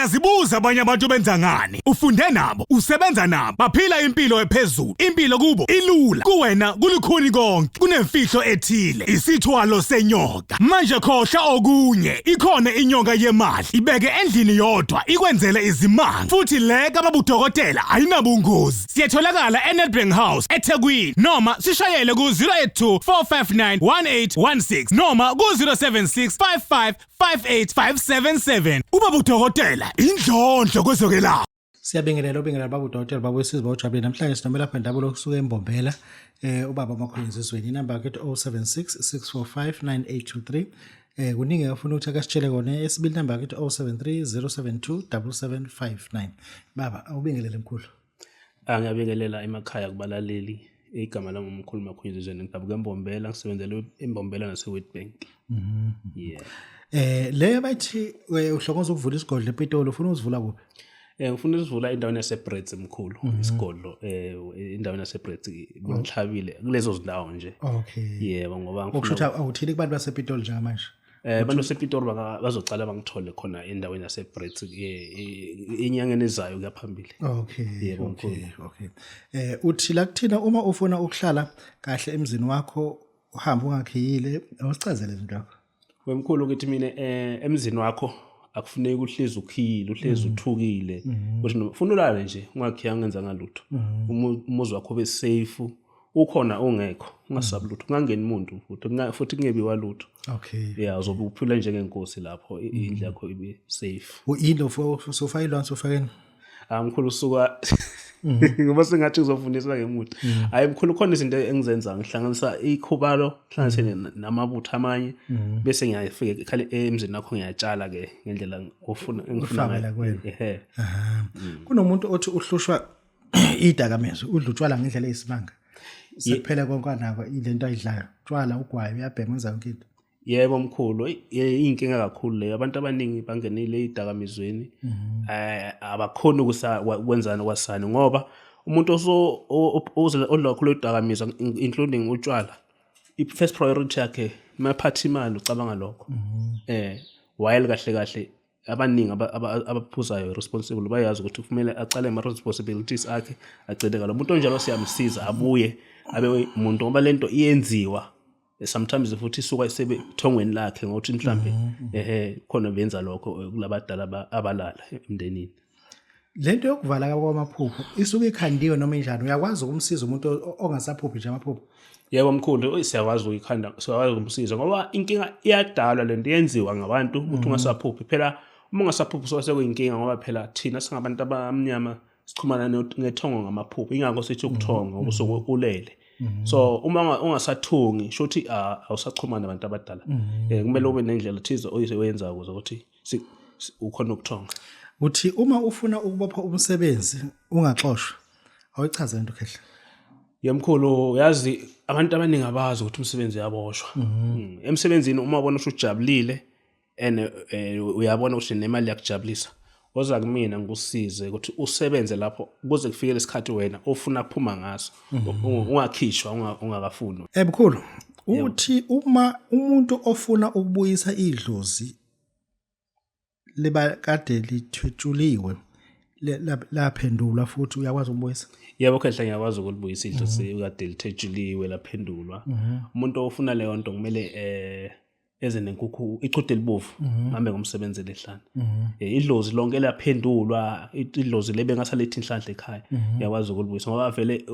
Uyazibuza abanye abantu benza ngani? Ufunde nabo, usebenza nabo, baphila impilo ephezulu. Impilo kubo ilula. Kuwena kulikhuni konke. Kunemfihlo ethile. Isithwalo senyoka. Manje khohla okunye. Ikhona inyoka yemali. Ibeke endlini yodwa ikwenzele izimanga. Futhi le kaBabu Dokotela ayinabungozi. Siyatholakala eNedbank House eThekwini noma sishayele ku 082 459 1816 noma ku 076 55 58577. uBabu Dokotela indlondlo kwezokwelapha. Siyabingelela Babu Dokotela Babu wesizwe ojabule namhlanje sinomela lapha ndabulo kusuka eMbombela ubaba Makhonyezizweni inamba yakhe 076 645 9823 kuningi afuna ukuthi akasitshele kona esibili namba yakhe 073 072 7759 baba awubingelele mkhulu. Ngiyabingelela emakhaya kubalaleli igama lami umkhulu Makhonyezizweni ngidabuka eMbombela ngisebenzela eMbombela naseWitbank. Le bathi uhlokoza ukuvula isigodlo ePitoli ufuna uzivula kuphi? Ngifuna ukuvula indawo yaseBrits emkhulu isigodlo indawo yaseBrits ngihlavile kulezo zindawo nje. Yebo ngoba ngifuna ukuthi awuthini kubantu basePitoli njengamanje. Abantu basePitoli bazocala bangithole khona endaweni yaseBrits inyangeni ezayo kuyaphambili. Yebo mkhulu. Uthi la kuthina uma ufuna ukuhlala kahle emzini wakho uhamba ungakhiyile awusichazele izinto zakho. Wemkhulu ukuthi mina emzini wakho akufuneki uhlezi ukhiyile uhlezi uthukile ukuthi ufuna ulale nje ungakhiya ngenza ngalutho umuzi wakho be safe ukhona ongekho ungasabi lutho ungangeni umuntu futhi kungebiwa lutho. Uzobe uphila njengenkosi lapho indlu yakho ibe safe. Uyilo sofa ilona sofakeni mkhulu usuka ngoba sengathi uzofundisa ngemuthi. Hayi mkhulu khona izinto engizenza ngihlanganisa ikhubalo hlanganise namabutho amanye bese ngiyafika ekhali emzini nakho ngiyatshala ke ngendlela ngifuna ngayo. Kunomuntu othi uhlushwa idakamizwa udla utshwala ngendlela eyisimanga. Sekuphela konkanako ilento ayidlayo utshwala ugwayi uyabhema enza yonke into. Yebo mkhulu inkinga kakhulu le abantu abaningi bangenile idakamizweni abakhona ukwenzana kwasani ngoba umuntu odla kakhulu idakamizwa including utshwala i-first priority yakhe maphathi imali ucabanga lokho while kahle abaningi abaphuzayo responsible bayazi ukuthi kufanele acale ama responsibilities akhe agcine ngalo umuntu onjalo siyamsiza abuye abe umuntu ngoba lento iyenziwa sometimes futhi isuka isebethongweni lakhe ngokuthi mhlambe khona benza lokho kulabadala abalala emndenini. Lento yokuvala kwamaphupho isuke ikhandiwe noma enjani uyakwazi ukumsiza umuntu ongasaphuphi nje amaphupho. Yebo mkhulu siyakwazi ukuyikhanda siyakwazi ukumsiza ngoba inkinga iyadalwa lento yenziwa ngabantu ukuthi ungasaphuphi phela uma ungasaphuphi sekuyinkinga ngoba phela thina singabantu abamnyama sichumana ngethongo ngamaphupho ingakho sithi ukuthonga ubusuku ulele. So uma ungasathungi shothi awusachumana nabantu abadala kumele ube nendlela thize oyisebenza ukuze ukuthi ukhona ukuthonga. Uthi uma ufuna ukubopha umsebenzi ungaxoshwa awayichaza into khehle. Yemkhulu yazi abantu abaningi abazi ukuthi umsebenzi uyaboshwa. Emsebenzini uma ubona ukuthi ujabulile uyabona ukuthi nemali yakujabulisa oza kumina ngikusize ukuthi usebenze lapho kuze kufike lesikhathi wena ofuna kuphuma ngaso ungakhishwa ungakafuni. Mkhulu uthi uma umuntu ofuna ukubuyisa idlozi leba kade lithwetshuliwe laphendulwa futhi uyakwazi ukubuyisa. Yebo khehle ngiyakwazi ukulibuyisa idlozi kade lithwetshuliwe laphendulwa. Umuntu ofuna leyo nto kumele eze nenkukhu ichute libovu ngambe ngomsebenzi lehlana idlozi lonke laphendulwa idlozi lebe ngasalethi inhlanhla ekhaya yakwazi ukulibuyisa ngoba vele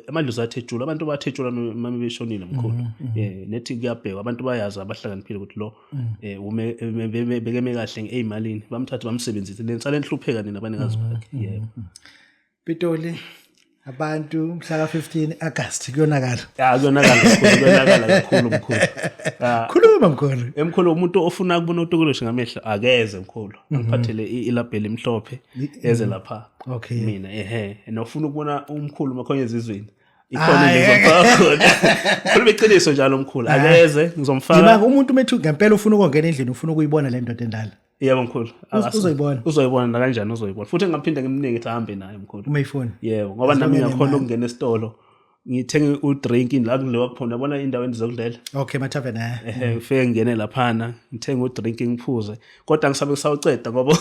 amadlozi athejula abantu bathejula mama beshonile mkhulu nethi kuyabheka abantu bayazi abahlakaniphile ukuthi lo bekeme kahle ngezimalini bamthatha bamsebenzise lensala enhlupheka nina abanikazi bakhe. Yebo Pitoli abantu mhla ka15 August kuyonakala. Kuyonakala kakhulu mkhulu. Khuluma mkhulu. Emkhulu umuntu ofuna kubona uTukulisha ngamehlo akeze mkhulu. Ngiphathele ilabheli emhlophe eze lapha. Mina nofuna ukubona umkhulu Makhonyezizweni. Ikhona ngizomfaka khona. Khulu beqiniso njalo mkhulu. Akeze ngizomfaka. Yima umuntu methu ngempela ufuna ukungena endlini ufuna ukuyibona le ndoda endala. Yebo mkhulu. Uzoyibona kanjani uzoyibona. Futhi ngiphinde ngimningi ethi ahambe naye mkhulu. Uma ifoni. Yebo ngoba nami ngiyakhona ukungena esitolo ngithenge udrink la kulewa khona yabona indaweni zokudlela Okay, matavern. ngifike ngene laphana ngithenge udrink ngiphuze kodwa ngisabe kusawuceda ngoba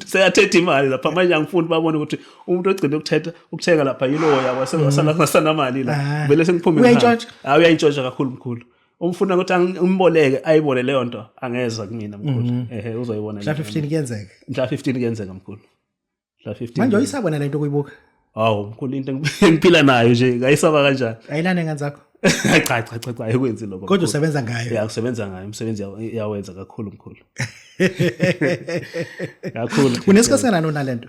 seyathetha imali lapha manje angifuni babone ukuthi umuntu ogcina ukuthenga lapha yiloya wasala kunasanamali la vele sengiphume Uyayintshontsha? uyayintshontsha kakhulu mkhulu umfuna ukuthi ngimboleke ayibole leyo nto angeza kumina mkhulu uzoyibona Mhla 15 kuyenzeka. mhla 15 kuyenzeka mkhulu mhla 15 Manje uyisabona lento kuyibuka. awu mkhulu into engiphila nayo nje ngayisaba kanjani Ayilane ngani zakho. cha ayikwenzi lokho Kodwa usebenza ngayo. ya kusebenza ngayo umsebenzi iyawenza kakhulu mkhulu kakhulu Unesikhathi nani nalento?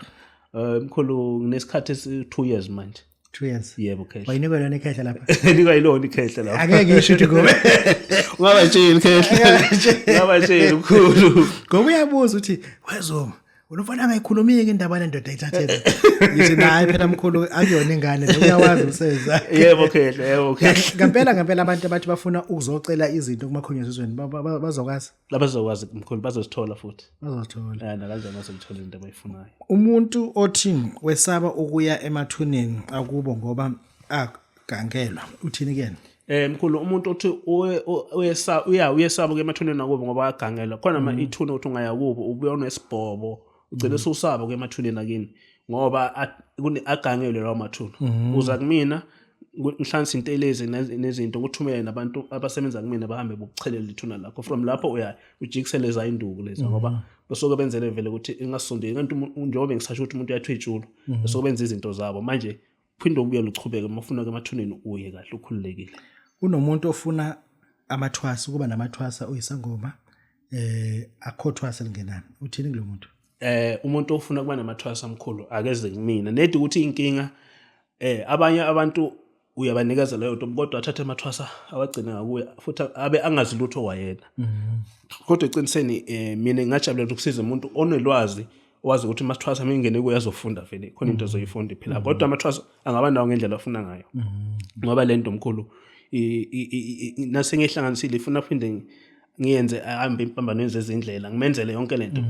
mkhulu nginesikhathi 2 years manje 2 years. yebo khehla Wayinikwa yona ikhehla lapha. nikayilona ikhehla lapho Angeke ngisho ukuthi kube. ungabatsheli khehla ungabatsheli mkhulu Ngoba uyabuza uthi wezoma unofana ngayikhulumike indaba lendoda ayithathele. Ngithi nayi phela mkhulu akuyona ingane uyawazi usenza. yebo khehla Ngempela abantu abathi bafuna ukuzocela izinto kumakhonyezizweni bazokwazi. labazokwazi mkhulu bazosithola futhi Bazothola. na kanjani bazothola into abayifunayo Umuntu othi wesaba ukuya emathuneni akubo ngoba agangelwa uthini kuyena? mkhulu umuntu othi uyesaba emathuneni nakubo ngoba agangelwa khona ama ithuna ukuthi ungaya kubo ubuya unesibhobo ugcine usaba emathuneni akini ngoba agangelwe lawo mathuna uza kumina ngihlanza intelezi nezinto ukuthumela nabantu abasebenza kumina bahambe bokuchelela ithuna lakho from lapho uya ujikseleza induku leza ngoba besoke benzele vele ukuthi ingasondeli kanti njengoba ngisasho ukuthi umuntu uyathwejula besoke benza izinto zabo manje phinde ubuye luchubeke mafuna ke emathuneni uye kahle ukhululekile Kunomuntu ofuna amathwasa kuba namathwasa uyisangoma akhothwasa lingenani uthini kulo muntu? Umuntu ofuna kuba namathwasa amkhulu akeze kumina nedi ukuthi inkinga abanye abantu uyabanikeza leyo nto kodwa athathe amathwasa awagcina ngakuye futhi abe angazi lutho wayena kodwa eqiniseni mina ngajabulela ukusiza umuntu onelwazi wazi ukuthi amathwasa mingene kuye azofunda vele khona into azoyifunda phela kodwa amathwasa angaba nawo ngendlela afuna ngayo ngoba lento mkhulu nase ngihlanganisile ifuna phinde ngiyenze ahambe impambano zezindlela ngimenzele yonke lento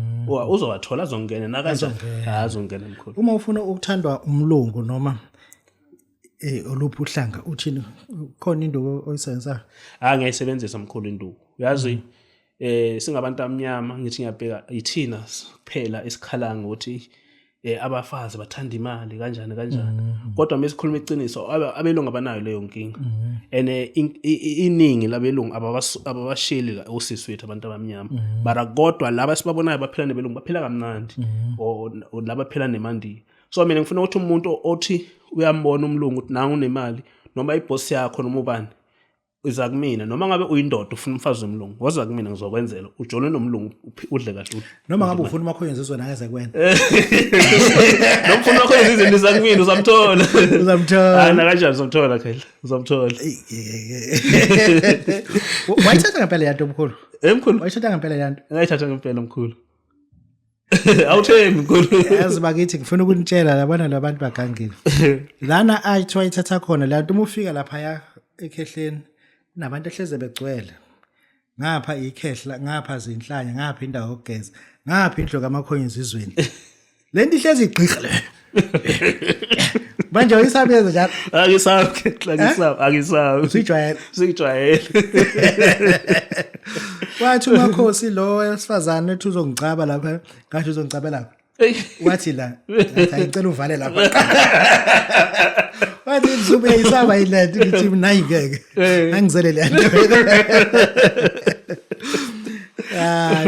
uzowathola azongena na kanjani azongena mkhulu Uma ufuna ukuthandwa umlungu noma oluphi uhlanga uthini khona induku oyisebenzayo? Ngiyayisebenzisa mkhulu induku uyazi singabantu amnyama ngithi ngiyabheka ithina kuphela isikhalanga ukuthi abafazi bathanda imali kanjani kodwa mase sikhuluma iqiniso abelungu abanayo leyo nkinga ene iningi labelungu ababashili osisi wethu abantu abamnyama bara kodwa laba sibabonayo baphila nebelungu baphila kamnandi o laba phela nemandi so mina ngifuna ukuthi umuntu othi uyambona umlungu ukuthi nangu unemali noma iboss yakho noma ubani uza kumina noma ngabe uyindoda ufuna umfazi womlungu waza kumina ngizokwenzela ujole nomlungu udle kahle noma ngabe ufuna umakhonyezizweni akeze kwena nomfuna umakhonyezizweni uza kumina uzamthola uzamthola kanjani uzamthola khela uzamthola wayithatha ngempela yanto mkhulu mkhulu wayithatha ngempela yanto ngayithatha ngempela mkhulu awuthembi mkhulu yazi bakithi ngifuna ukunitshela labana labantu bagangile lana ayithi wayithatha khona la nto ufika lapha ya ekhehleni nabantu ehleze begcwele ngapha ikhehla ngapha zinhlanya ngapha indawo yokugeza ngapha indlu kaMakhonyezizweni lento ihlezi igqigqa le manje uyisabeza njalo akisabi sijwayele wathi umakhosi lo wesifazane ethi uzongicaba lapha ngathi uzongicabela wathi la ngicela uvale lapha wathi ngizube isaba ilento ngithi nayi ngeke angizele le nto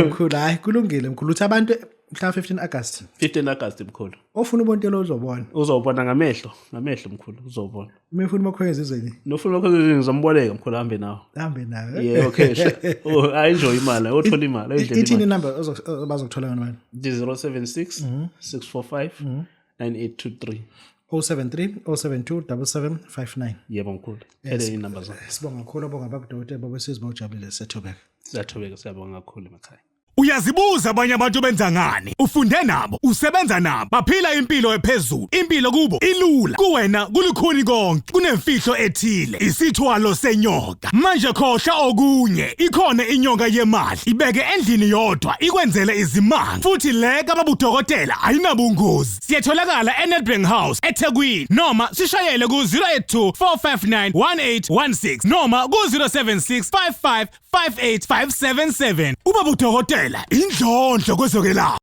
mkhulu hayi kulungile mkhulu uthi abantu mhla 15 August mkhulu ofuna ubontelo uzobona ngamehlo mkhulu uzobona ufuna Makhonyezizweni nofuna Makhonyezizweni ngizomboleka mkhulu hambe nawe yebo khehla enjoy imali uthola imali endlela ithini number bazokuthola yona manje 076 645 9823 073 072 7759 yebo mkhulu phele inamba zakho sibonga kakhulu bonga Babu Dokotela Babu Sizwe bawujabulile siyabonga kakhulu emakhaya Uyazibuza abanye abantu benza ngani? Ufunde nabo, usebenza nabo, baphila impilo ephezulu. Impilo kubo ilula, kuwena kulikhuni konke. Kunemfihlo ethile, isithwalo senyoka. Manje khohla okunye, ikhona inyonga yemali. Ibeke endlini yodwa, ikwenzele izimanga. Futhi le kaBabu Dokotela ayinabungozi. Siyatholakala eNedbank House eThekwini noma sishayele ku 082 459 1816 noma ku 076 55 58577. uBabu Dokotela indlondlo kwezokwelapha.